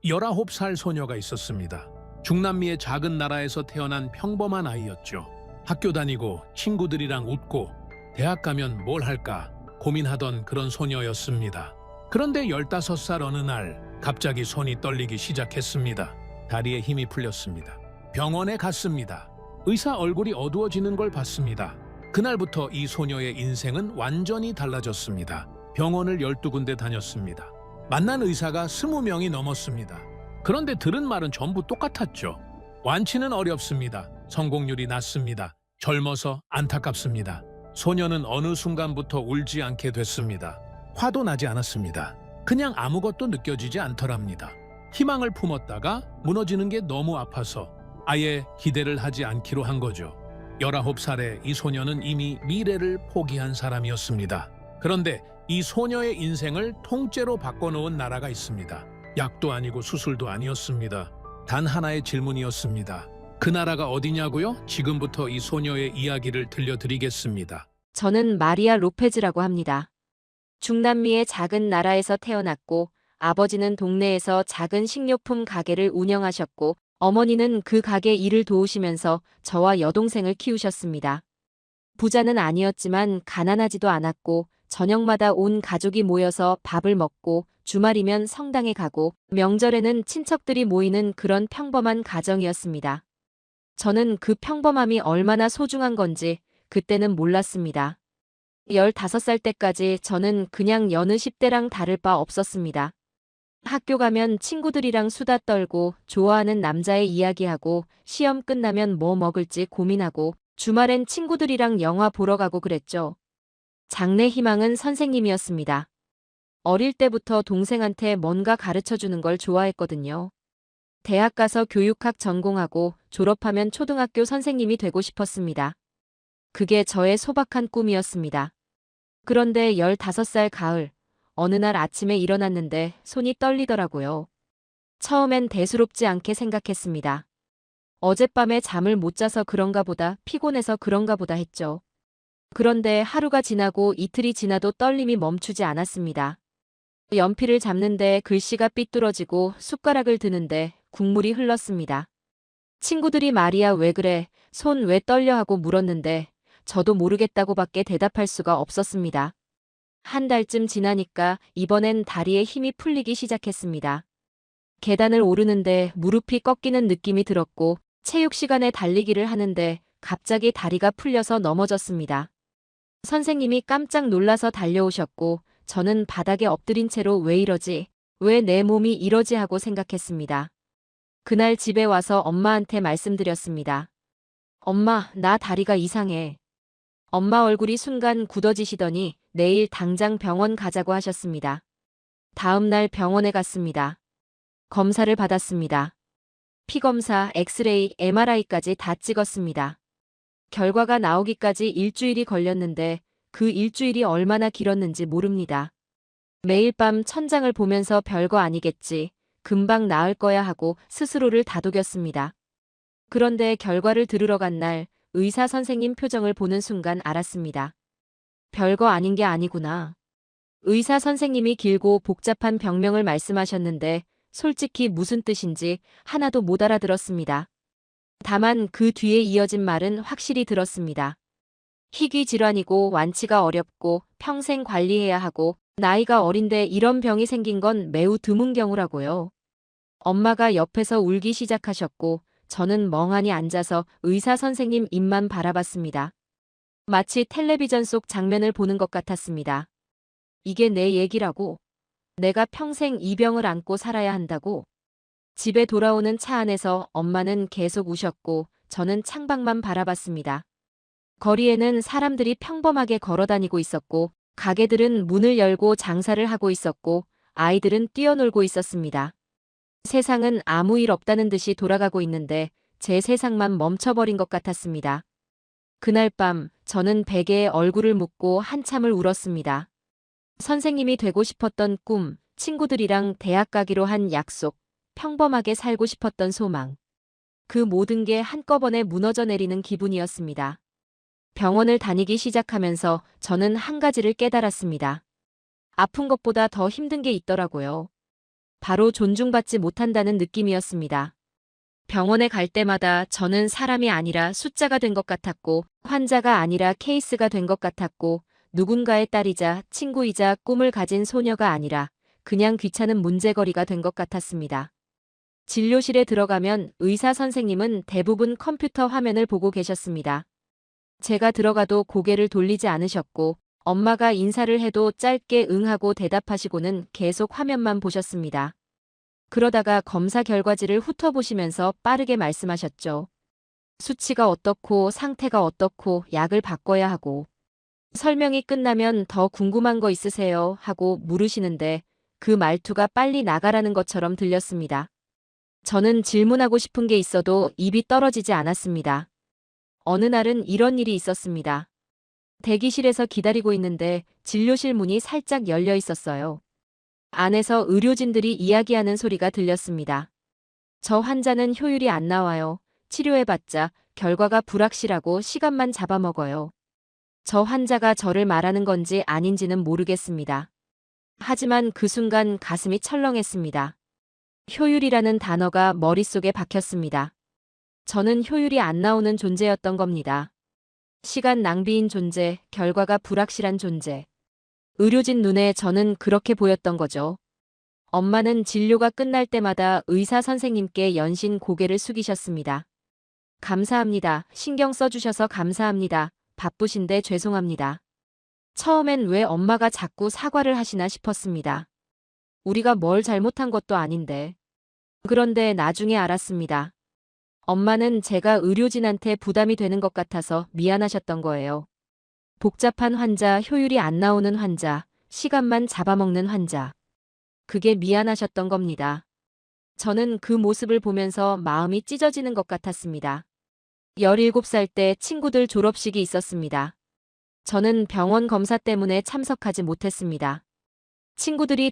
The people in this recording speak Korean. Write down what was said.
19살 소녀가 있었습니다. 중남미의 작은 나라에서 태어난 평범한 아이였죠. 학교 다니고 친구들이랑 웃고 대학 가면 뭘 할까 고민하던 그런 소녀였습니다. 그런데 15살 어느 날 갑자기 손이 떨리기 시작했습니다. 다리에 힘이 풀렸습니다. 병원에 갔습니다. 의사 얼굴이 어두워지는 걸 봤습니다. 그날부터 이 소녀의 인생은 완전히 달라졌습니다. 병원을 12군데 다녔습니다. 만난 의사가 20명이 넘었습니다. 그런데 들은 말은 전부 똑같았죠. 완치는 어렵습니다. 성공률이 낮습니다. 젊어서 안타깝습니다. 소녀는 어느 순간부터 울지 않게 됐습니다. 화도 나지 않았습니다. 그냥 아무것도 느껴지지 않더랍니다. 희망을 품었다가 무너지는 게 너무 아파서 아예 기대를 하지 않기로 한 거죠. 19살의 이 소녀는 이미 미래를 포기한 사람이었습니다. 그런데 이 소녀의 인생을 통째로 바꿔놓은 나라가 있습니다. 약도 아니고 수술도 아니었습니다. 단 하나의 질문이었습니다. 그 나라가 어디냐고요? 지금부터 이 소녀의 이야기를 들려드리겠습니다. 저는 마리아 로페즈라고 합니다. 중남미의 작은 나라에서 태어났고, 아버지는 동네에서 작은 식료품 가게를 운영하셨고, 어머니는 그 가게 일을 도우시면서 저와 여동생을 키우셨습니다. 부자는 아니었지만 가난하지도 않았고, 저녁마다 온 가족이 모여서 밥을 먹고, 주말이면 성당에 가고, 명절에는 친척들이 모이는 그런 평범한 가정이었습니다. 저는 그 평범함이 얼마나 소중한 건지 그때는 몰랐습니다. 15살 때까지 저는 그냥 여느 10대랑 다를 바 없었습니다. 학교 가면 친구들이랑 수다 떨고 좋아하는 남자의 이야기하고 시험 끝나면 뭐 먹을지 고민하고 주말엔 친구들이랑 영화 보러 가고 그랬죠. 장래 희망은 선생님이었습니다. 어릴 때부터 동생한테 뭔가 가르쳐주는 걸 좋아했거든요. 대학 가서 교육학 전공하고 졸업하면 초등학교 선생님이 되고 싶었습니다. 그게 저의 소박한 꿈이었습니다. 그런데 15살 가을, 어느 날 아침에 일어났는데 손이 떨리더라고요. 처음엔 대수롭지 않게 생각했습니다. 어젯밤에 잠을 못 자서 그런가 보다, 피곤해서 그런가 보다 했죠. 그런데 하루가 지나고 이틀이 지나도 떨림이 멈추지 않았습니다. 연필을 잡는데 글씨가 삐뚤어지고 숟가락을 드는데 국물이 흘렀습니다. 친구들이 마리아 왜 그래, 손 왜 떨려 하고 물었는데 저도 모르겠다고밖에 대답할 수가 없었습니다. 한 달쯤 지나니까 이번엔 다리에 힘이 풀리기 시작했습니다. 계단을 오르는데 무릎이 꺾이는 느낌이 들었고 체육 시간에 달리기를 하는데 갑자기 다리가 풀려서 넘어졌습니다. 선생님이 깜짝 놀라서 달려오셨고 저는 바닥에 엎드린 채로 왜 이러지? 왜 내 몸이 이러지 하고 생각했습니다. 그날 집에 와서 엄마한테 말씀드렸습니다. 엄마, 나 다리가 이상해. 엄마 얼굴이 순간 굳어지시더니 내일 당장 병원 가자고 하셨습니다. 다음 날 병원에 갔습니다. 검사를 받았습니다. 피검사, 엑스레이, MRI까지 다 찍었습니다. 결과가 나오기까지 일주일이 걸렸는데 그 일주일이 얼마나 길었는지 모릅니다. 매일 밤 천장을 보면서 별거 아니겠지, 금방 나을 거야 하고 스스로를 다독였습니다. 그런데 결과를 들으러 간 날 의사 선생님 표정을 보는 순간 알았습니다. 별거 아닌 게 아니구나. 의사 선생님이 길고 복잡한 병명을 말씀하셨는데 솔직히 무슨 뜻인지 하나도 못 알아들었습니다. 다만 그 뒤에 이어진 말은 확실히 들었습니다. 희귀 질환이고 완치가 어렵고 평생 관리해야 하고 나이가 어린데 이런 병이 생긴 건 매우 드문 경우라고요. 엄마가 옆에서 울기 시작하셨고 저는 멍하니 앉아서 의사 선생님 입만 바라봤습니다. 마치 텔레비전 속 장면을 보는 것 같았습니다. 이게 내 얘기라고? 내가 평생 이 병을 안고 살아야 한다고? 집에 돌아오는 차 안에서 엄마는 계속 우셨고 저는 창밖만 바라봤습니다. 거리에는 사람들이 평범하게 걸어다니고 있었고 가게들은 문을 열고 장사를 하고 있었고 아이들은 뛰어놀고 있었습니다. 세상은 아무 일 없다는 듯이 돌아가고 있는데 제 세상만 멈춰버린 것 같았습니다. 그날 밤 저는 베개에 얼굴을 묻고 한참을 울었습니다. 선생님이 되고 싶었던 꿈, 친구들이랑 대학 가기로 한 약속, 평범하게 살고 싶었던 소망. 그 모든 게 한꺼번에 무너져 내리는 기분이었습니다. 병원을 다니기 시작하면서 저는 한 가지를 깨달았습니다. 아픈 것보다 더 힘든 게 있더라고요. 바로 존중받지 못한다는 느낌이었습니다. 병원에 갈 때마다 저는 사람이 아니라 숫자가 된 것 같았고, 환자가 아니라 케이스가 된 것 같았고, 누군가의 딸이자 친구이자 꿈을 가진 소녀가 아니라 그냥 귀찮은 문제거리가 된 것 같았습니다. 진료실에 들어가면 의사 선생님은 대부분 컴퓨터 화면을 보고 계셨습니다. 제가 들어가도 고개를 돌리지 않으셨고, 엄마가 인사를 해도 짧게 응하고 대답하시고는 계속 화면만 보셨습니다. 그러다가 검사 결과지를 훑어보시면서 빠르게 말씀하셨죠. 수치가 어떻고 상태가 어떻고 약을 바꿔야 하고. 설명이 끝나면 더 궁금한 거 있으세요? 하고 물으시는데 그 말투가 빨리 나가라는 것처럼 들렸습니다. 저는 질문하고 싶은 게 있어도 입이 떨어지지 않았습니다. 어느 날은 이런 일이 있었습니다. 대기실에서 기다리고 있는데 진료실 문이 살짝 열려 있었어요. 안에서 의료진들이 이야기하는 소리가 들렸습니다. 저 환자는 효율이 안 나와요. 치료해봤자 결과가 불확실하고 시간만 잡아먹어요. 저 환자가 저를 말하는 건지 아닌지는 모르겠습니다. 하지만 그 순간 가슴이 철렁했습니다. 효율이라는 단어가 머릿속에 박혔습니다. 저는 효율이 안 나오는 존재였던 겁니다. 시간 낭비인 존재, 결과가 불확실한 존재. 의료진 눈에 저는 그렇게 보였던 거죠. 엄마는 진료가 끝날 때마다 의사 선생님께 연신 고개를 숙이셨습니다. 감사합니다. 신경 써주셔서 감사합니다. 바쁘신데 죄송합니다. 처음엔 왜 엄마가 자꾸 사과를 하시나 싶었습니다. 우리가 뭘 잘못한 것도 아닌데. 그런데 나중에 알았습니다. 엄마는 제가 의료진한테 부담이 되는 것 같아서 미안하셨던 거예요. 복잡한 환자, 효율이 안 나오는 환자, 시간만 잡아먹는 환자. 그게 미안하셨던 겁니다. 저는 그 모습을 보면서 마음이 찢어지는 것 같았습니다. 17살 때 친구들 졸업식이 있었습니다. 저는 병원 검사 때문에 참석하지 못했습니다. 친구들이